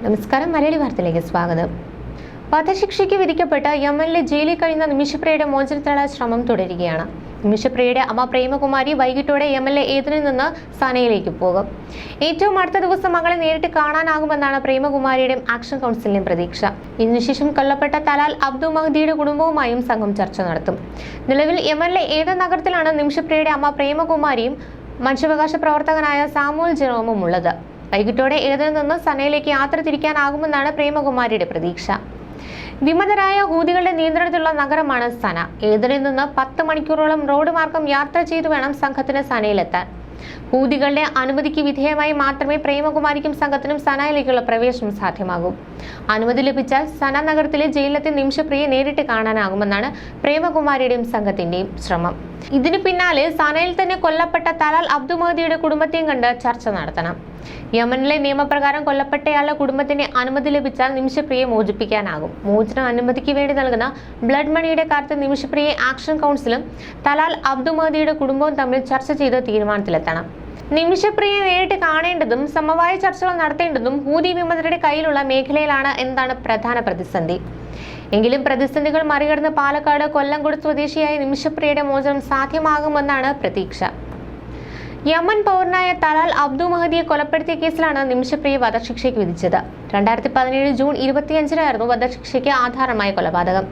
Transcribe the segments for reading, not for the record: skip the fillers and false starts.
നമസ്കാരം, മലയാളി വാർത്തയിലേക്ക് സ്വാഗതം. വധശിക്ഷയ്ക്ക് വിധിക്കപ്പെട്ട യമനിലെ ജയിലിൽ കഴിയുന്ന നിമിഷപ്രിയയുടെ മോചനത്തിനുള്ള ശ്രമം തുടരുകയാണ്. നിമിഷപ്രിയയുടെ അമ്മ പ്രേമകുമാരി വൈകിട്ടോടെ യമനിലെ ഏതനിൽ നിന്ന് സനയിലേക്ക് പോകും. ഏറ്റവും അടുത്ത ദിവസം മകളെ നേരിട്ട് കാണാനാകുമെന്നാണ് പ്രേമകുമാരിയുടെയും ആക്ഷൻ കൗൺസിലിന്റെയും പ്രതീക്ഷ. ഇതിനുശേഷം കൊല്ലപ്പെട്ട തലാൽ അബ്ദു മഹദിയുടെ കുടുംബവുമായും സംഘം ചർച്ച നടത്തും. നിലവിൽ യമനിലെ ഏതൻ നഗരത്തിലാണ് നിമിഷപ്രിയയുടെ അമ്മ പ്രേമകുമാരിയും മനുഷ്യാവകാശ പ്രവർത്തകനായ സാമുവൽ ജെറോമും ഉള്ളത്. വൈകിട്ടോടെ ഏതനിൽ നിന്ന് സനയിലേക്ക് യാത്ര തിരിക്കാനാകുമെന്നാണ് പ്രേമകുമാരിയുടെ പ്രതീക്ഷ. വിമതരായ ഹൂതികളുടെ നിയന്ത്രണത്തിലുള്ള നഗരമാണ് സന. ഏതനിൽ നിന്ന് 10 മണിക്കൂറോളം റോഡ് മാർഗം യാത്ര ചെയ്തു വേണം സംഘത്തിന് സനയിലെത്താൻ. ഹൂതികളുടെ അനുമതിക്ക് വിധേയമായി മാത്രമേ പ്രേമകുമാരിക്കും സംഘത്തിനും സനയിലേക്കുള്ള പ്രവേശനം സാധ്യമാകൂ. അനുമതി ലഭിച്ചാൽ സന നഗരത്തിലെ ജയിലിലെത്തി നിമിഷപ്രിയെ നേരിട്ട് കാണാനാകുമെന്നാണ് പ്രേമകുമാരിയുടെയും സംഘത്തിന്റെയും ശ്രമം. ഇതിനു പിന്നാലെ സനയിൽ തന്നെ കൊല്ലപ്പെട്ട തലാൽ അബ്ദു മഹദിയുടെ കുടുംബത്തെയും കണ്ട് ചർച്ച നടത്തണം. യമനിലെ നിയമപ്രകാരം കൊല്ലപ്പെട്ടയാളുടെ കുടുംബത്തിന്റെ അനുമതി ലഭിച്ചാൽ നിമിഷപ്രിയെ മോചിപ്പിക്കാനാകും. മോചന അനുമതിക്ക് വേണ്ടി നൽകുന്ന ബ്ലഡ് മണിയുടെ കാര്യത്തിൽ നിമിഷപ്രിയെ ആക്ഷൻ കൗൺസിലും തലാൽ അബ്ദു മഹദിയുടെ കുടുംബവും തമ്മിൽ ചർച്ച ചെയ്ത് തീരുമാനത്തിലെത്തണം. നിമിഷപ്രിയെ നേരിട്ട് കാണേണ്ടതും സമവായ ചർച്ചകൾ നടത്തേണ്ടതും ഹൂതി വിമതരുടെ കയ്യിലുള്ള മേഖലയിലാണ് എന്നതാണ് പ്രധാന പ്രതിസന്ധി. എങ്കിലും പ്രതിസന്ധികൾ മറികടന്ന് പാലക്കാട് കൊല്ലംകോട് സ്വദേശിയായ നിമിഷപ്രിയയുടെ മോചനം സാധ്യമാകുമെന്നാണ് പ്രതീക്ഷ. യമൻ പൗരനായ തലാൽ അബ്ദു മഹദിയെ കൊലപ്പെടുത്തിയ കേസിലാണ് നിമിഷപ്രിയെ വധശിക്ഷയ്ക്ക് വിധിച്ചത്. 2017 ജൂൺ 25-നായിരുന്നു വധശിക്ഷയ്ക്ക് ആധാരമായ കൊലപാതകം.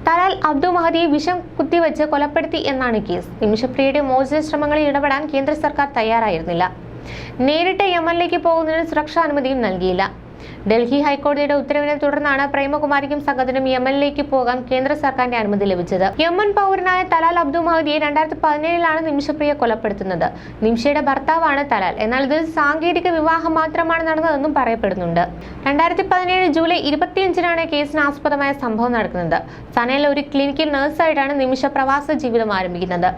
തലാൽ അബ്ദു മഹദിയെ വിഷം കുത്തിവെച്ച് കൊലപ്പെടുത്തി എന്നാണ് കേസ്. നിമിഷപ്രിയയുടെ മോചന ശ്രമങ്ങളിൽ ഇടപെടാൻ കേന്ദ്ര സർക്കാർ തയ്യാറായിരുന്നില്ല. നേരിട്ട് യമനിലേക്ക് പോകുന്നതിന് സുരക്ഷാ അനുമതിയും നൽകിയില്ല. ഡൽഹി ഹൈക്കോടതിയുടെ ഉത്തരവിനെ തുടർന്നാണ് പ്രേമകുമാരിക്കും സംഘത്തിനും യമനിലേക്ക് പോകാൻ കേന്ദ്ര സർക്കാരിന്റെ അനുമതി ലഭിച്ചത്. യമൻ പൗരനായ തലാൽ അബ്ദു മഹദിയെ 2017-ലാണ് നിമിഷപ്രിയ കൊലപ്പെടുത്തുന്നത്. നിമിഷയുടെ ഭർത്താവാണ് തലാൽ. എന്നാൽ ഇത് സാങ്കേതിക വിവാഹം മാത്രമാണ് നടന്നതെന്നും പറയപ്പെടുന്നുണ്ട്. 2017 ജൂലൈ 25-നാണ് കേസിന് ആസ്പദമായ സംഭവം നടക്കുന്നത്. സനയിലെ ഒരു ക്ലിനിക്കിൽ നഴ്സായിട്ടാണ് നിമിഷ പ്രവാസ ജീവിതം ആരംഭിക്കുന്നത്.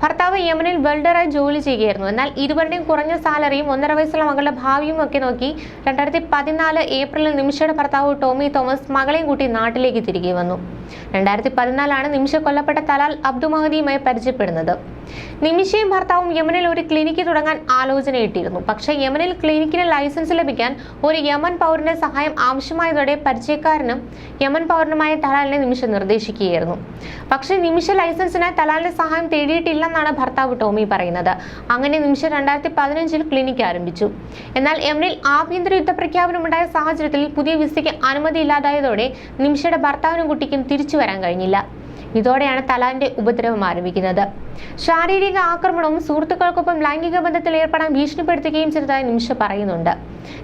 ഭർത്താവ് യമനിൽ വെൽഡറായി ജോലി ചെയ്യുകയായിരുന്നു. എന്നാൽ ഇരുവരുടെയും കുറഞ്ഞ സാലറിയും 1.5 വയസ്സുള്ള മകളുടെ ഭാവിയും ഒക്കെ നോക്കി 2014 ഏപ്രിലിൽ നിമിഷയുടെ ഭർത്താവ് ടോമി തോമസ് മകളെയും കൂട്ടി നാട്ടിലേക്ക് തിരികെ വന്നു. 2014-ലാണ് നിമിഷ കൊല്ലപ്പെട്ട തലാൽ അബ്ദു മഹദിയുമായി പരിചയപ്പെടുന്നത്. നിമിഷയും ഭർത്താവും യമനിൽ ഒരു ക്ലിനിക്ക് തുടങ്ങാൻ ആലോചനയിട്ടിരുന്നു. പക്ഷേ യമനിൽ ക്ലിനിക്കിന് ലൈസൻസ് ലഭിക്കാൻ ഒരു യമൻ പൗരന്റെ സഹായം ആവശ്യമായതോടെ പരിചയക്കാരനും യമൻ പൗരനുമായ തലാലിനെ നിമിഷ നിർദ്ദേശിക്കുകയായിരുന്നു. പക്ഷേ നിമിഷ ലൈസൻസിനായി തലാലിന്റെ സഹായം തേടിയിട്ടില്ലെന്നാണ് ഭർത്താവ് ടോമി പറയുന്നത്. അങ്ങനെ നിമിഷ 2015-ൽ ക്ലിനിക്ക് ആരംഭിച്ചു. എന്നാൽ യമനിൽ ആഭ്യന്തര യുദ്ധ പ്രഖ്യാപനമുണ്ടായ സാഹചര്യത്തിൽ പുതിയ വിസയ്ക്ക് അനുമതി ഇല്ലാതായതോടെ നിമിഷയുടെ ഭർത്താവിനും കുട്ടിക്കും തിരിച്ചു വരാൻ കഴിഞ്ഞില്ല. ഇതോടെയാണ് തലാലിന്റെ ഉപദ്രവം ആരംഭിക്കുന്നത്. ശാരീരിക ആക്രമണവും സുഹൃത്തുക്കൾക്കൊപ്പം ലൈംഗിക ബന്ധത്തിൽ ഏർപ്പെടാൻ ഭീഷണിപ്പെടുത്തുകയും ചെയ്തതായി നിമിഷ പറയുന്നുണ്ട്.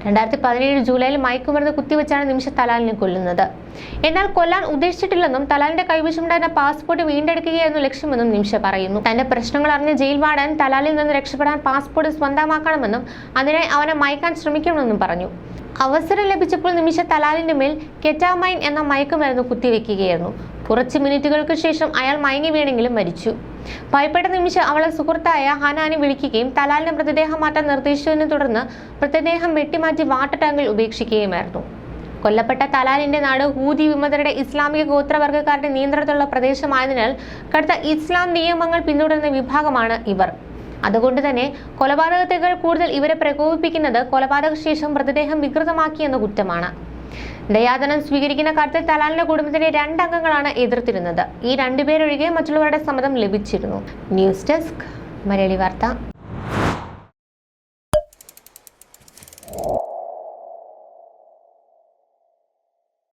2017 ജൂലൈയിൽ മയക്കുമരുന്ന് കുത്തിവെച്ചാണ് നിമിഷ തലാലിനെ കൊല്ലുന്നത്. എന്നാൽ കൊല്ലാൻ ഉദ്ദേശിച്ചിട്ടില്ലെന്നും തലാലിന്റെ കൈവശമുണ്ടായിരുന്ന പാസ്പോർട്ട് വീണ്ടെടുക്കുകയായിരുന്നു ലക്ഷ്യമെന്നും നിമിഷ പറയുന്നു. തന്റെ പ്രശ്നങ്ങൾ അറിഞ്ഞ ജയിൽ വാർഡൻ തലാലിൽ നിന്ന് രക്ഷപ്പെടാൻ പാസ്പോർട്ട് സ്വന്തമാക്കണമെന്നും അതിനായി അവനെ മയക്കാൻ ശ്രമിക്കണമെന്നും പറഞ്ഞു. അവസരം ലഭിച്ചപ്പോൾ നിമിഷ തലാലിന്റെ മേൽ കെറ്റാമൈൻ എന്ന മയക്കുമരുന്ന് കുത്തിവെക്കുകയായിരുന്നു. കുറച്ച് മിനിറ്റുകൾക്ക് ശേഷം അയാൾ മയങ്ങി വീണെങ്കിലും മരിച്ചു. ഭയപ്പെട്ട നിമിഷ അവളെ സുഹൃത്തായ ഹനാനെ വിളിക്കുകയും തലാലിന്റെ മൃതദേഹം മാറ്റാൻ നിർദ്ദേശിച്ചതിനെ തുടർന്ന് മൃതദേഹം വെട്ടിമാറ്റി വാട്ടർ ടാങ്കിൽ ഉപേക്ഷിക്കുകയുമായിരുന്നു. കൊല്ലപ്പെട്ട തലാലിന്റെ നാട് ഹൂതി വിമതരുടെ ഇസ്ലാമിക ഗോത്രവർഗ്ഗക്കാരുടെ നിയന്ത്രണത്തിലുള്ള പ്രദേശമായതിനാൽ കടുത്ത ഇസ്ലാം നിയമങ്ങൾ പിന്തുടരുന്ന വിഭാഗമാണ് ഇവർ. അതുകൊണ്ട് തന്നെ കൊലപാതകത്തേക്കാൾ കൂടുതൽ ഇവരെ പ്രകോപിപ്പിക്കുന്നത് കൊലപാതക ശേഷം മൃതദേഹം വികൃതമാക്കിയെന്ന കുറ്റമാണ്. ദയാദനം സ്വീകരിക്കുന്ന കാര്യത്തിൽ തലാലിന്റെ കുടുംബത്തിന്റെ 2 അംഗങ്ങളാണ് എതിർത്തിരുന്നത്. ഈ 2 പേരൊഴികെ മറ്റുള്ളവരുടെ സമ്മതം ലഭിച്ചിരുന്നു. ന്യൂസ് ഡെസ്ക്, മലയാളി വാർത്ത.